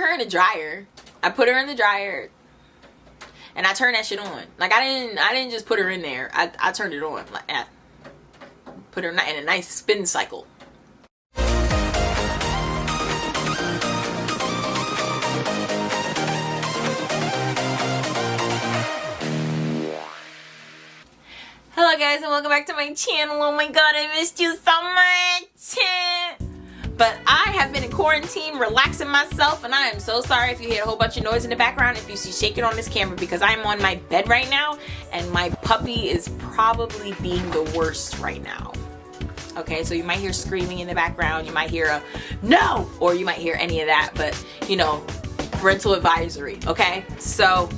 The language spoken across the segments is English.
her in the dryer. I put her in the dryer and I turned that shit on. Like I didn't just put her in there. I turned it on. Like I put her in a nice spin cycle. Hello guys and welcome back to my channel. Oh my god, I missed you so much. But I have been in quarantine relaxing myself, and I am so sorry if you hear a whole bunch of noise in the background, if you see shaking on this camera, because I'm on my bed right now and my puppy is probably being the worst right now. Okay, so you might hear screaming in the background, you might hear a no, or you might hear any of that, but you know, parental advisory. Okay, so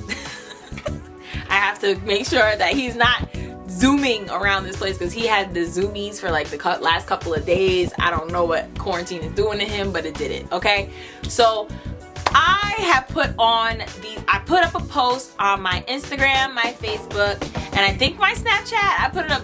I have to make sure that he's not zooming around this place, because he had the zoomies for like the last couple of days. I don't know what quarantine is doing to him, but it did it. Okay, so I have put up a post on my Instagram, my Facebook, and I think my Snapchat. I put it up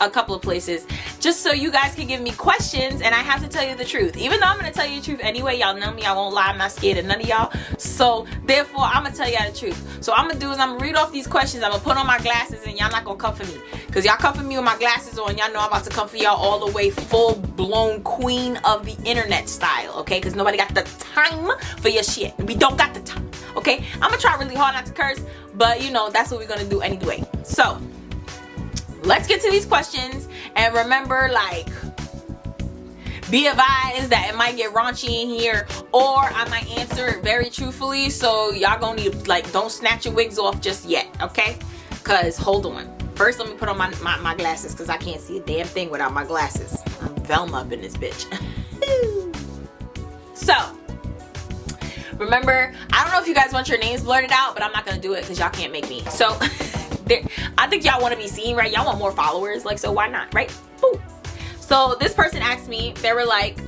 a couple of places just so you guys can give me questions, and I have to tell you the truth. Even though I'm gonna tell you the truth anyway, y'all know me, I won't lie, I'm not scared of none of y'all, so therefore I'm gonna tell y'all the truth. So I'm gonna do is I'm gonna read off these questions, I'm gonna put on my glasses, and y'all not gonna come for me, because y'all come for me with my glasses on, y'all know I'm about to come for y'all all the way full-blown queen of the internet style, okay? Because nobody got the time for your shit. We don't got the time, okay? I'm gonna try really hard not to curse, but you know, that's what we're gonna do anyway. So let's get to these questions, and remember, like, be advised that it might get raunchy in here, or I might answer it very truthfully, so y'all gonna need, like, don't snatch your wigs off just yet, okay? Because, hold on. First, let me put on my glasses, because I can't see a damn thing without my glasses. I'm Velma up in this bitch. So, remember, I don't know if you guys want your names blurted out, but I'm not gonna do it, because y'all can't make me. So, I think y'all want to be seen, right? Y'all want more followers, like, so why not, right? Ooh. So this person asked me, they were like,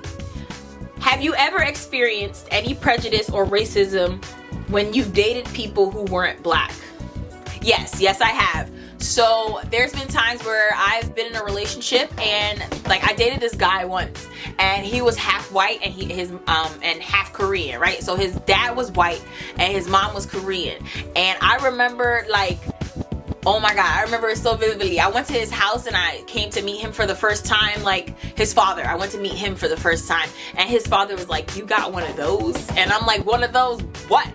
have you ever experienced any prejudice or racism when you've dated people who weren't black? Yes, I have. So there's been times where I've been in a relationship, and like I dated this guy once, and he was half white and and half Korean, right? So his dad was white and his mom was Korean, and I remember, like, oh my god, I remember it so vividly. I went to his house and I came to meet him for the first time, like his father. I went to meet him for the first time, and his father was like, you got one of those? And I'm like, one of those what?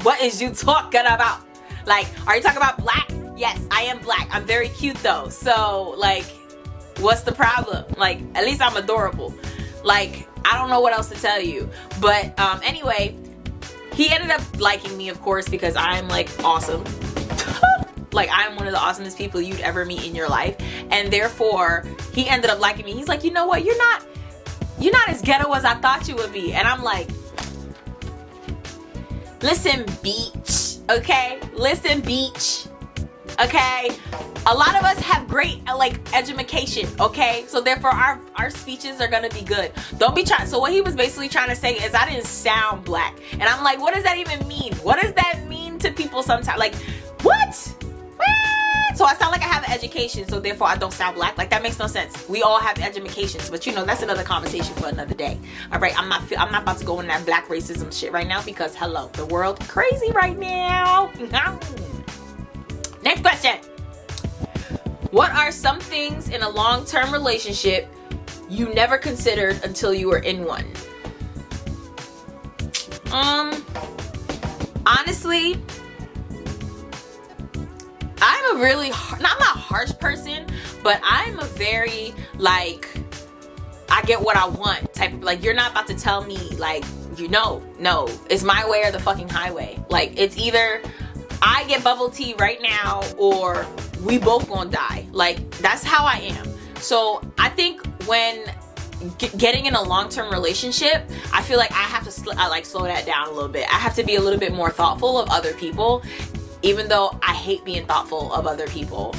What is you talking about? Like, are you talking about black? Yes, I am black. I'm very cute though. So like, what's the problem? Like, at least I'm adorable. Like, I don't know what else to tell you. But anyway, he ended up liking me, of course, because I'm like awesome. Like, I'm one of the awesomest people you'd ever meet in your life, and therefore he ended up liking me. He's like, you know what, you're not as ghetto as I thought you would be. And I'm like, listen, beach, okay? Listen, beach, okay? A lot of us have great, like, education, okay? So therefore our speeches are gonna be good. Don't be trying. So what he was basically trying to say is I didn't sound black, and I'm like, what does that even mean? What does that mean to people sometimes? Like, what? So I sound like I have an education, so therefore I don't sound black? Like, that makes no sense. We all have educations, but you know, that's another conversation for another day. All right, I'm not about to go in that black racism shit right now, because hello, the world crazy right now. Next question. What are some things in a long-term relationship you never considered until you were in one? Honestly, I'm a really, I'm not a harsh person, but I'm a very, like, I get what I want type of, like, you're not about to tell me, like, you know, no, it's my way or the fucking highway. Like, it's either I get bubble tea right now, or we both gonna die. Like, that's how I am. So I think when getting in a long-term relationship, I feel like I have to slow that down a little bit. I have to be a little bit more thoughtful of other people, even though I hate being thoughtful of other people.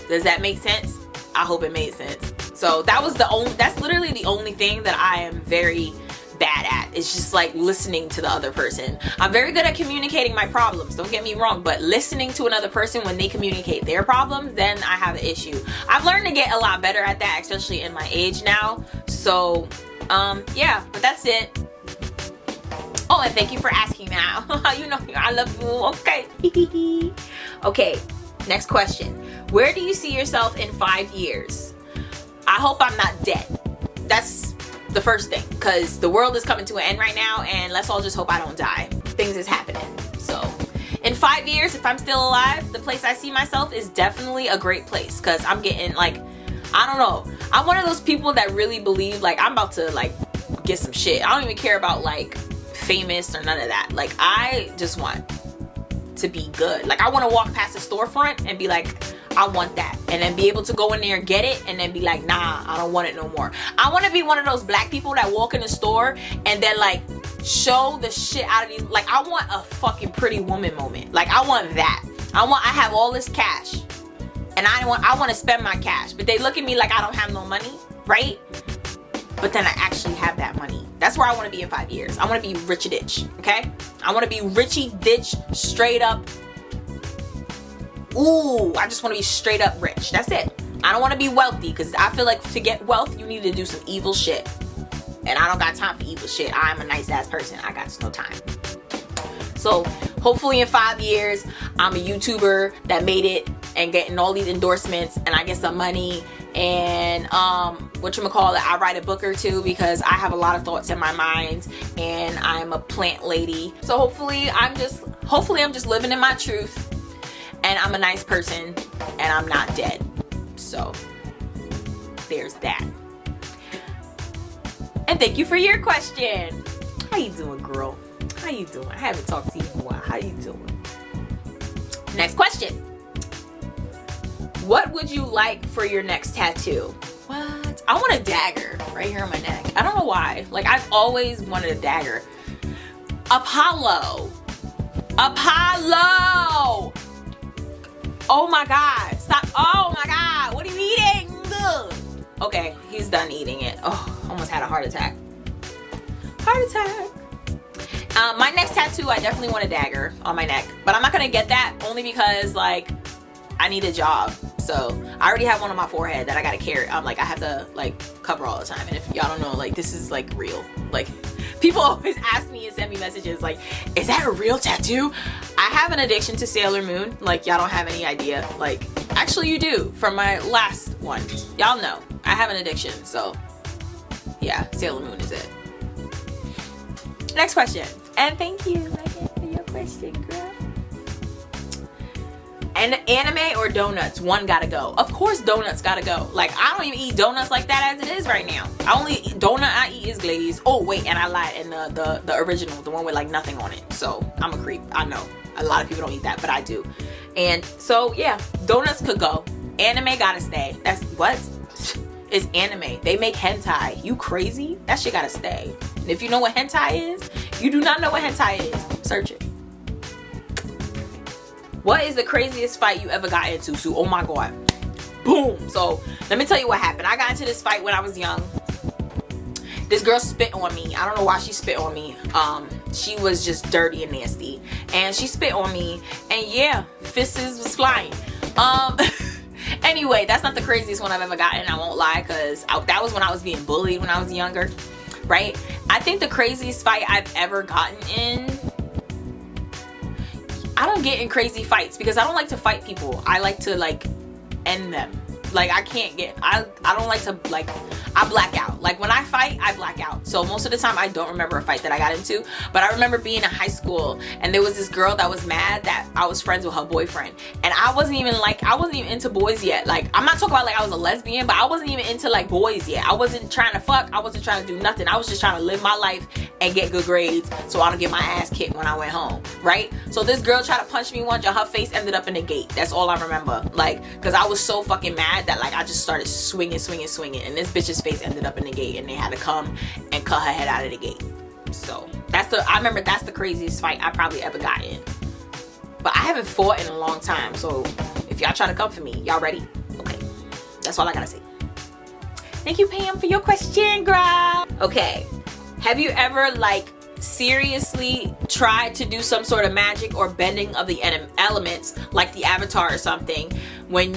Does that make sense? I hope it made sense. So that's literally the only thing that I am very bad at. It's just like listening to the other person. I'm very good at communicating my problems, don't get me wrong, but listening to another person when they communicate their problems, then I have an issue. I've learned to get a lot better at that, especially in my age now. So yeah, but that's it. thank you for asking now. You know I love you. Okay. Okay, next question. Where do you see yourself in 5 years? I hope I'm not dead. That's the first thing, because the world is coming to an end right now, and let's all just hope I don't die. Things is happening. So in 5 years, if I'm still alive, the place I see myself is definitely a great place, because I'm getting like, I don't know, I'm one of those people that really believe like I'm about to like get some shit. I don't even care about like famous or none of that. Like I just want to be good. Like I want to walk past a storefront and be like, I want that, and then be able to go in there and get it and then be like, nah, I don't want it no more. I want to be one of those black people that walk in the store and then like show the shit out of these. Like I want a fucking Pretty Woman moment. Like I want that. I have all this cash and I want to spend my cash, but they look at me like I don't have no money, right? But then I actually have that money. That's where I want to be in 5 years. I want to be Richie Ditch, okay? I want to be Richie Ditch, straight up. Ooh, I just want to be straight up rich. That's it. I don't want to be wealthy, because I feel like to get wealth, you need to do some evil shit. And I don't got time for evil shit. I'm a nice ass person. I got no time. So hopefully in 5 years, I'm a YouTuber that made it and getting all these endorsements, and I get some money, and whatchamacallit, I write a book or two, because I have a lot of thoughts in my mind and I'm a plant lady. So hopefully I'm just living in my truth, and I'm a nice person, and I'm not dead. So there's that. And thank you for your question. How you doing, girl? How you doing? I haven't talked to you in a while. How you doing? Next question. What would you like for your next tattoo? What? I want a dagger right here on my neck. I don't know why. Like I've always wanted a dagger. Apollo. Oh my God. Stop. Oh my God. What are you eating? Ugh. Okay, he's done eating it. Oh, almost had a heart attack. My next tattoo, I definitely want a dagger on my neck. But I'm not going to get that only because like I need a job. So I already have one on my forehead that I gotta carry. I'm like, I have to like cover all the time. And if y'all don't know, like this is like real. Like people always ask me and send me messages like, is that a real tattoo? I have an addiction to Sailor Moon. Like y'all don't have any idea. Like actually you do, from my last one. Y'all know I have an addiction. So yeah, Sailor Moon is it. Next question. And thank you, Megan, for your question, girl. And anime or donuts? One gotta go. Of course donuts gotta go. Like I don't even eat donuts like that as it is right now. I only donut I eat is glazed. Oh wait, and I lied, and the original, the one with like nothing on it. So I'm a creep. I know a lot of people don't eat that, but I do. And so yeah, donuts could go. Anime gotta stay. That's what? It's anime. They make hentai. You crazy? That shit gotta stay. And if you know what hentai is, you do not know what hentai is. Search it. What is the craziest fight you ever got into, Sue? Oh my God. Boom. So let me tell you what happened. I got into this fight when I was young. This girl spit on me. I don't know why she spit on me. She was just dirty and nasty. And she spit on me. And yeah, fists was flying. Anyway, that's not the craziest one I've ever gotten. I won't lie, because that was when I was being bullied when I was younger. Right? I think the craziest fight I've ever gotten in, I don't get in crazy fights because I don't like to fight people. I like to like end them. Like I can't get, I don't like to like, I black out. Like when I fight, I black out. So most of the time I don't remember a fight that I got into, but I remember being in high school and there was this girl that was mad that I was friends with her boyfriend. And I wasn't even into boys yet. Like I'm not talking about like I was a lesbian, but I wasn't even into like boys yet. I wasn't trying to fuck. I wasn't trying to do nothing. I was just trying to live my life and get good grades so I don't get my ass kicked when I went home, right? So this girl tried to punch me once and her face ended up in the gate. That's all I remember. Like, cause I was so fucking mad that like I just started swinging, and this bitch's face ended up in the gate and they had to come and cut her head out of the gate. So I remember that's the craziest fight I probably ever got in. But I haven't fought in a long time, so if y'all try to come for me, y'all ready? Okay, that's all I gotta say. Thank you, Pam, for your question, girl. Okay, have you ever like seriously tried to do some sort of magic or bending of the elements like the Avatar or something, when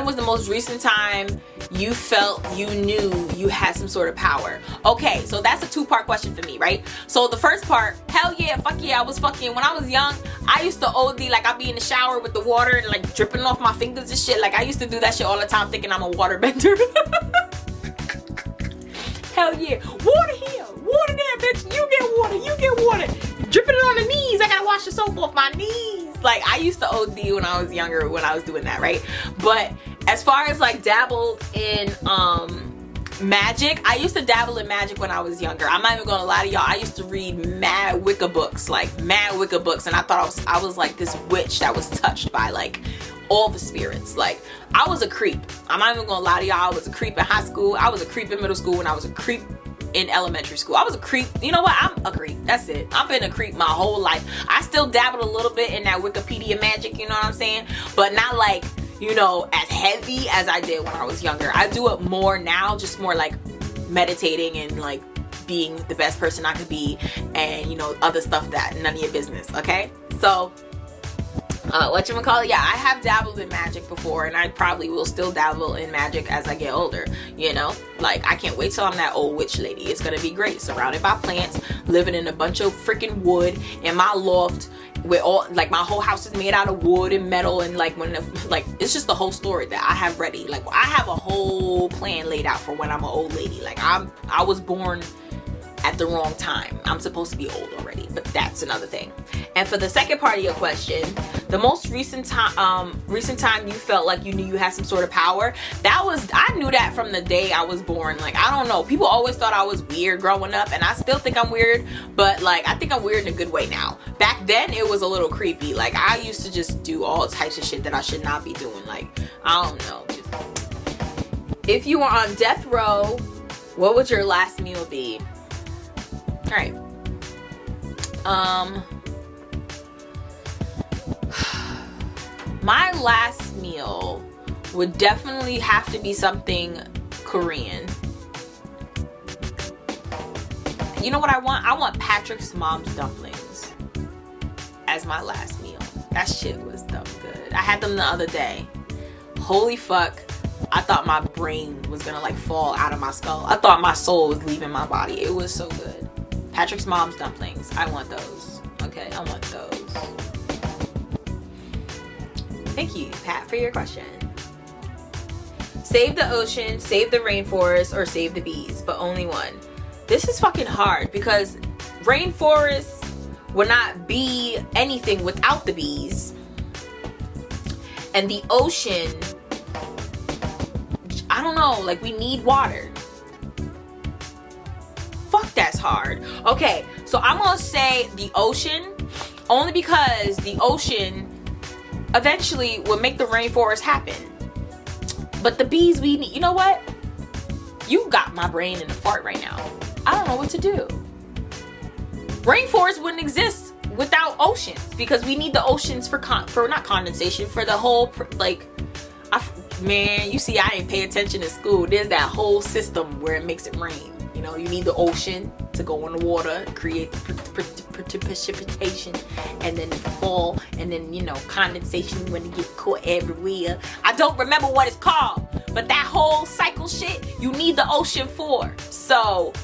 was the most recent time you felt you knew you had some sort of power? Okay, so that's a two-part question for me, right? So the first part, hell yeah, fuck yeah, I was fucking, when I was young, I used to OD, like I'd be in the shower with the water and like dripping off my fingers and shit. Like I used to do that shit all the time thinking I'm a water bender. Hell yeah, water here, water there, bitch, you get water, dripping it on the knees, I gotta wash the soap off my knees. Like I used to OD when I was younger when I was doing that, right? But as far as like dabbled in magic, I used to dabble in magic when I was younger. I'm not even gonna lie to y'all, I used to read mad Wicca books, like mad Wicca books, and I thought I was like this witch that was touched by like all the spirits. Like I was a creep. I'm not even gonna lie to y'all, I was a creep in high school, I was a creep in middle school, and I was a creep in elementary school. I was a creep. You know what? I'm a creep. That's it. I've been a creep my whole life. I still dabbled a little bit in that Wikipedia magic, you know what I'm saying? But not like, you know, as heavy as I did when I was younger. I do it more now, just more like meditating and like being the best person I could be, and you know, other stuff that none of your business, okay? So whatchamacallit, yeah, I have dabbled in magic before, and I probably will still dabble in magic as I get older, you know? Like, I can't wait till I'm that old witch lady. It's gonna be great, surrounded by plants, living in a bunch of freaking wood in my loft, with all, like, my whole house is made out of wood and metal, and like, it's just the whole story that I have ready. Like, I have a whole plan laid out for when I'm an old lady. Like, I was born at the wrong time. I'm supposed to be old already, but that's another thing. And for the second part of your question, the most recent time you felt like you knew you had some sort of power, I knew that from the day I was born. Like, I don't know, people always thought I was weird growing up, and I still think I'm weird, but like, I think I'm weird in a good way now. Back then it was a little creepy. Like, I used to just do all types of shit that I should not be doing. Like, I don't know, if you were on death row, what would your last meal be? All right. My last meal would definitely have to be something Korean. You know what I want? I want Patrick's mom's dumplings as my last meal. That shit was dumb good. I had them the other day. Holy fuck. I thought my brain was gonna like fall out of my skull. I thought my soul was leaving my body. It was so good. Patrick's mom's dumplings. I want those. Okay, I want those. Thank you, Pat, for your question. Save the ocean, save the rainforest, or save the bees, but only one. This is fucking hard because rainforests would not be anything without the bees. And the ocean, I don't know, like, we need water. Fuck, that's hard. Okay, so I'm gonna say the ocean, only because the ocean eventually will make the rainforest happen. But the bees, we need, you know what? You got my brain in a fart right now. I don't know what to do. Rainforest wouldn't exist without oceans, because we need the oceans for not condensation, for the whole, like, man, you see, I didn't pay attention in school. There's that whole system where it makes it rain. You know, you need the ocean to go in the water, create the precipitation, and then the fall, and then, you know, condensation when it get caught everywhere. I don't remember what it's called, but that whole cycle shit, you need the ocean for. So,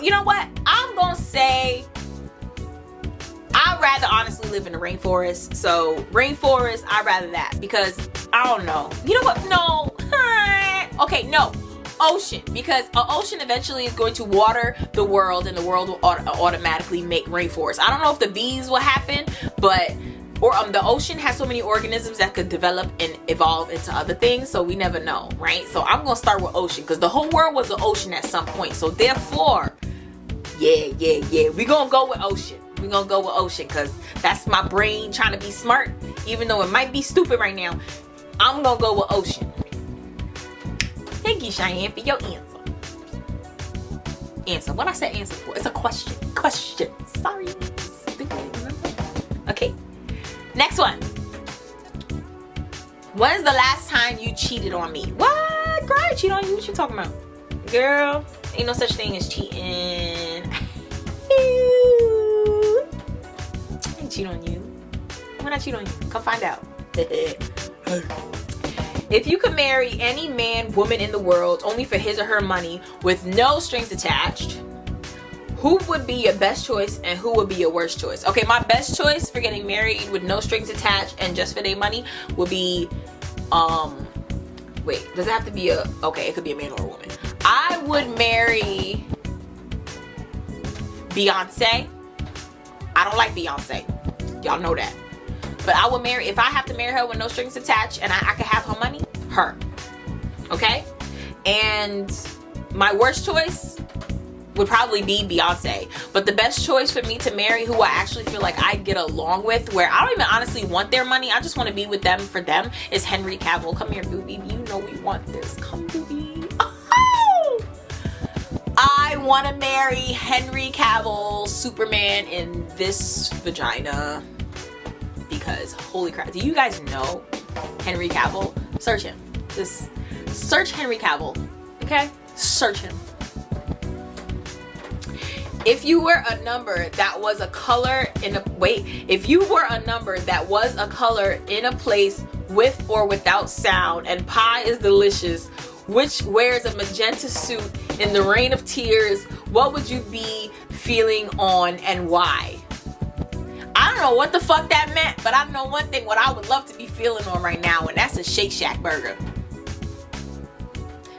you know what? I'm gonna say I'd rather honestly live in the rainforest. So, rainforest, I'd rather that, because I don't know. You know what? No. Okay, no. Ocean, because an ocean eventually is going to water the world, and the world will automatically make rainforests. I don't know if the bees will happen, but the ocean has so many organisms that could develop and evolve into other things, so we never know, right? So I'm gonna start with ocean, because the whole world was an ocean at some point. So therefore, yeah, we're gonna go with ocean. We're gonna go with ocean, because that's my brain trying to be smart, even though it might be stupid right now. I'm gonna go with ocean. Thank you, Cheyenne, for your answer. Answer. What I said answer for? It's a question. Question. Sorry. Stupid. Okay. Next one. When is the last time you cheated on me? What? Girl, I cheat on you? What you talking about? Girl, ain't no such thing as cheating. I ain't cheat on you. When I cheat on you? Come find out. If you could marry any man, woman in the world only for his or her money with no strings attached, who would be your best choice and who would be your worst choice? Okay, my best choice for getting married with no strings attached and just for their money would be, wait, does it have to be okay, it could be a man or a woman. I would marry Beyonce. I don't like Beyonce. Y'all know that. But I would marry, if I have to marry her with no strings attached and I could have her money, her. Okay? And my worst choice would probably be Beyonce. But the best choice for me to marry, who I actually feel like I get along with, where I don't even honestly want their money, I just want to be with them for them, is Henry Cavill. Come here, booby. You know we want this. Come, booby. Oh! I want to marry Henry Cavill, Superman, in this vagina. Because, holy crap. Do you guys know Henry Cavill? Search him. Just search Henry Cavill. Okay? Search him. If you were a number that was a color in a if you were a number that was a color in a place with or without sound, and pie is delicious, which wears a magenta suit in the rain of tears, what would you be feeling on and why? I don't know what the fuck that meant, but I know one thing, what I would love to be feeling on right now, and that's a Shake Shack burger.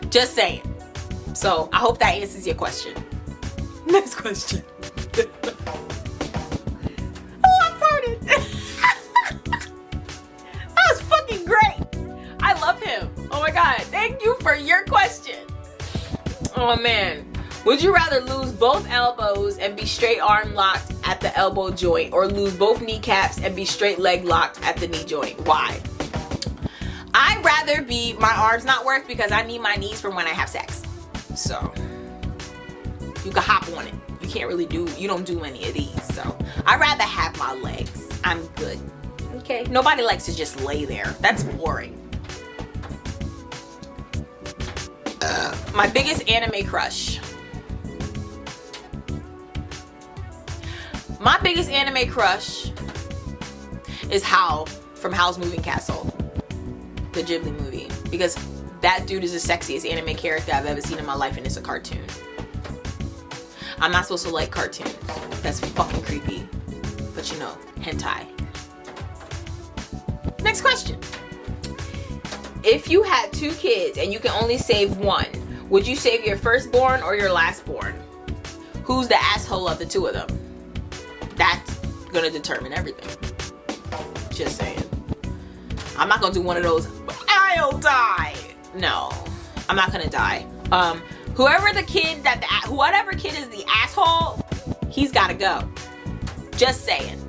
Just saying. So I hope that answers your question. Next question. Oh, I farted. That was fucking great. I love him. Oh my god. Thank you for your question. Oh man. Would you rather lose both elbows and be straight arm locked at the elbow joint, or lose both kneecaps and be straight leg locked at the knee joint? Why? I'd rather be my arms not work because I need my knees for when I have sex. So you can hop on it. You can't really you don't do any of these. So I'd rather have my legs. I'm good. Okay. Nobody likes to just lay there. That's boring. My biggest anime crush. My biggest anime crush is Hal from Howl's Moving Castle, the Ghibli movie, because that dude is the sexiest anime character I've ever seen in my life, and it's a cartoon. I'm not supposed to like cartoons. That's fucking creepy. But you know, hentai. Next question. If you had 2 kids and you can only save one, would you save your firstborn or your lastborn? Who's the asshole of the 2 of them? That's gonna determine everything. Just saying. I'm not gonna do one of those, I'll die. No, I'm not gonna die. Whatever kid is the asshole, he's gotta go. Just saying.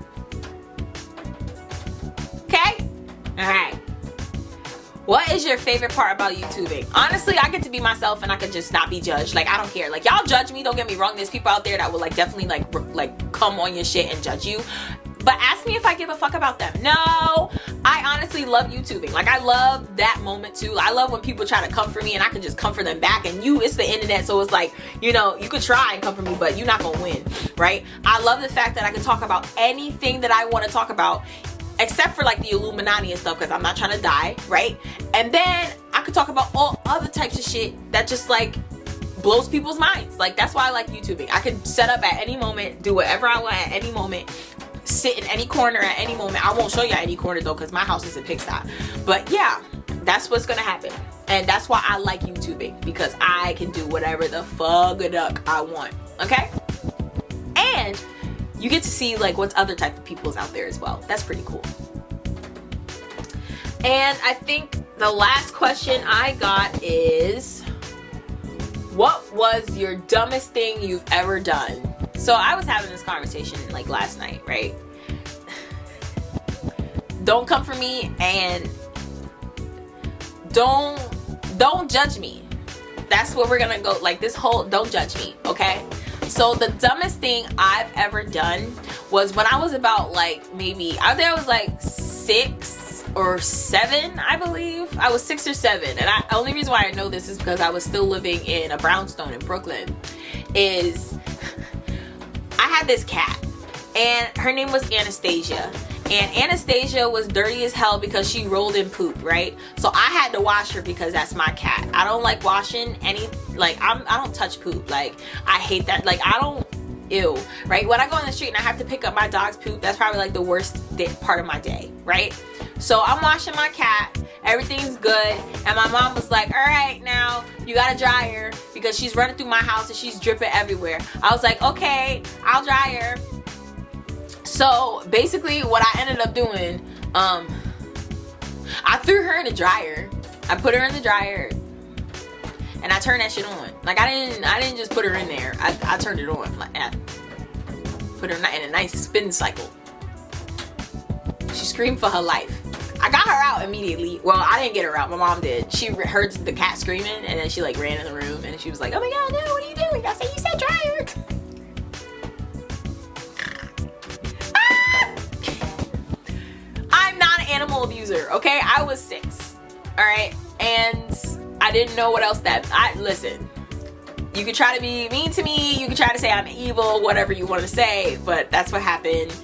Okay? Alright. What is your favorite part about YouTubing? Honestly, I get to be myself and I can just not be judged. Like, I don't care. Like, y'all judge me, don't get me wrong. There's people out there that will like definitely like come on your shit and judge you. But ask me if I give a fuck about them. No, I honestly love YouTubing. Like, I love that moment too. I love when people try to come for me and I can just come for them back. And it's the internet, so it's like, you know, you could try and come for me, but you're not gonna win, right? I love the fact that I can talk about anything that I want to talk about, except for like the Illuminati and stuff, because I'm not trying to die, right? And then I could talk about all other types of shit that just like blows people's minds. Like, that's why I like YouTubing. I could set up at any moment, do whatever I want at any moment, sit in any corner at any moment. I won't show you any corner though, because my house is a pigsty. But yeah, that's what's gonna happen. And that's why I like YouTubing, because I can do whatever the fuck I want. Okay? And you get to see like what's other type of people's out there as well. That's pretty cool. And I think the last question I got is, what was your dumbest thing you've ever done? So I was having this conversation like last night, right? Don't come for me and don't judge me. That's what we're gonna go, like, this whole don't judge me, okay? So the dumbest thing I've ever done was when I was about like maybe, I think I was like 6 or 7, I believe. I was 6 or 7, and the only reason why I know this is because I was still living in a brownstone in Brooklyn. Is I had this cat, and her name was Anastasia, And Anastasia was dirty as hell because she rolled in poop, right? So I had to wash her because that's my cat. I don't like washing any, like, I don't touch poop. Like, I hate that. Like, I don't, ew, right? When I go on the street and I have to pick up my dog's poop, that's probably like the worst part of my day, right? So I'm washing my cat, everything's good, and my mom was like, all right, now you gotta dry her because she's running through my house and she's dripping everywhere. I was like, okay, I'll dry her. So basically what I ended up doing, I threw her in the dryer. I put her in the dryer and I turned that shit on. Like, I didn't just put her in there. I turned it on. Like, I put her in a nice spin cycle. She screamed for her life. I got her out immediately. Well, I didn't get her out. My mom did. She heard the cat screaming and then she like ran in the room and she was like, oh my god, no, what are you doing? I said, you said dryer. I'm not an animal abuser, okay? I was 6, all right? And I didn't know what else listen, you could try to be mean to me, you could try to say I'm evil, whatever you want to say, but that's what happened.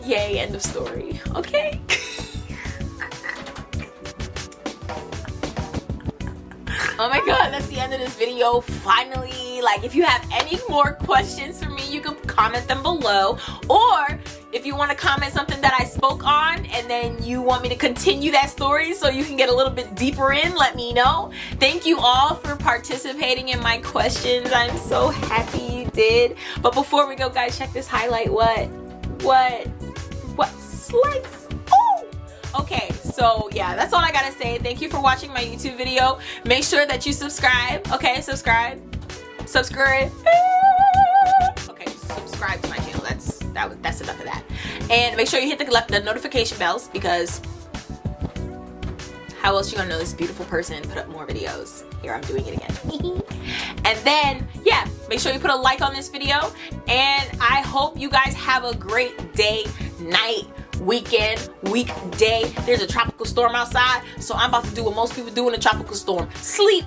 Yay, end of story, okay? Oh my god, that's the end of this video, finally. Like, if you have any more questions for me, you can comment them below. Or if you want to comment something that I spoke on and then you want me to continue that story so you can get a little bit deeper in, let me know. Thank you all for participating in my questions. I'm so happy you did. But before we go, guys, check this highlight. What? Slice. Okay, so yeah, that's all I gotta say. Thank you for watching my YouTube video. Make sure that you subscribe. Okay, subscribe. Okay, subscribe to my channel. That's enough of that. And make sure you hit the notification bells, because how else you gonna know this beautiful person put up more videos? Here, I'm doing it again. And then, yeah, make sure you put a like on this video. And I hope you guys have a great day, night, weekend, weekday. There's a tropical storm outside, so I'm about to do what most people do in a tropical storm: sleep.